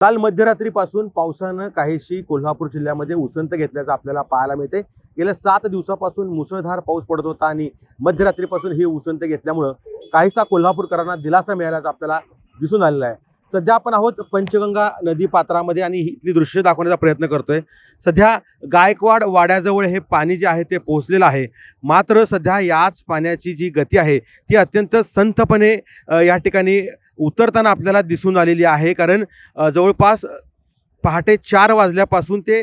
काल मध्यरात्रीपासून पावसानं काहीशी कोल्हापूर जिल्ह्यामध्ये उसंत घेतल्याचं आपल्याला पाहायला मिळते। गेल्या 7 दिवसापासून मुसळधार पाऊस पडत होता आणि मध्यरात्रीपासून ही उसंत घेतल्यामुळं काहीसा कोल्हापूरकरांना दिलासा मिळाल्याचं आपल्याला दिसून आलेला आहे। सध्या आपण आहोत पंचगंगा नदी पात्रामध्ये आणि इथली दृश्य दाखवण्याचा प्रयत्न करतोय। सध्या गायकवाड वाड्याजवळ हे पाणी जे आहे ते पोहोचलेलं आहे। मात्र सध्या याच पाण्याची जी गती आहे ती अत्यंत संथपणे या ठिकाणी उतरताना आपल्याला दिसून आलेली आहे। कारण जवळपास पहाटे 4 वाजल्यापासून ते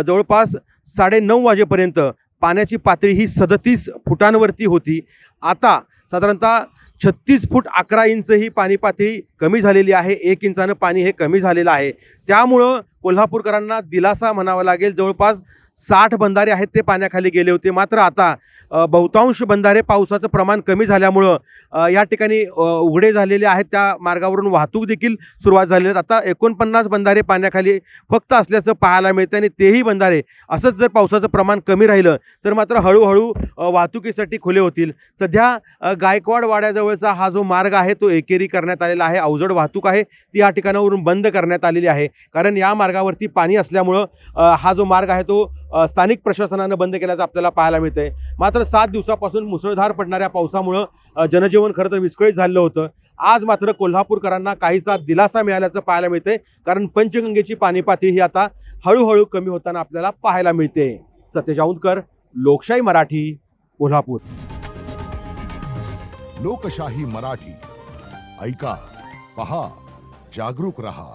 जवळपास 9:30 वाजेपर्यंत पाण्याची पातळी ही 37 फुटांवरती होती। आता साधारणतः 36 फूट 11 इंच ही पाणी पातळी कमी झालेली आहे। 1 इंचानं पाणी हे कमी झालेलं आहे। त्यामुळं कोल्हापूरकरांना दिलासा म्हणावा लागेल। जवळपास 60 बंधारे आहेत ते पाण्याखाली गेले होते। मात्र आता बहुतांश बंधारे पावसाचं प्रमाण कमी झाल्यामुळं या ठिकाणी उघडे झालेले आहेत। त्या मार्गावरून वाहतूक देखील सुरुवात झालेली आहे। आता 49 बंधारे पाण्याखाली फक्त असल्याचं पाहायला मिळतं आणि तेही बंधारे असंच जर पावसाचं प्रमाण कमी राहिलं तर मात्र हळूहळू वाहतुकीसाठी खुले होतील। सध्या गायकवाड वाड्याजवळचा हा जो मार्ग आहे तो एकेरी करण्यात आलेला आहे। अवजड वाहतूक आहे ती या ठिकाणावरून बंद करण्यात आलेली आहे। कारण या मार्गावरती पाणी असल्यामुळं हा जो मार्ग आहे तो स्थानिक प्रशासनानं बंद केल्याचं आपल्याला पाहायला मिळतंय। मात्र 7 दिवसापासून मुसळधार पडणाऱ्या पावसामुळं जनजीवन खरं तर विस्कळीत झालेलं होतं। आज मात्र कोल्हापूरकरांना काहीसा दिलासा मिळाल्याचं पाहायला मिळतंय। कारण पंचगंगेची पाणी पातळी ही आता हळूहळू कमी होताना आपल्याला पाहायला मिळते। सतेज औंधकर, लोकशाही मराठी, कोल्हापूर। लोकशाही मराठी ऐका, पहा, जागरूक रहा।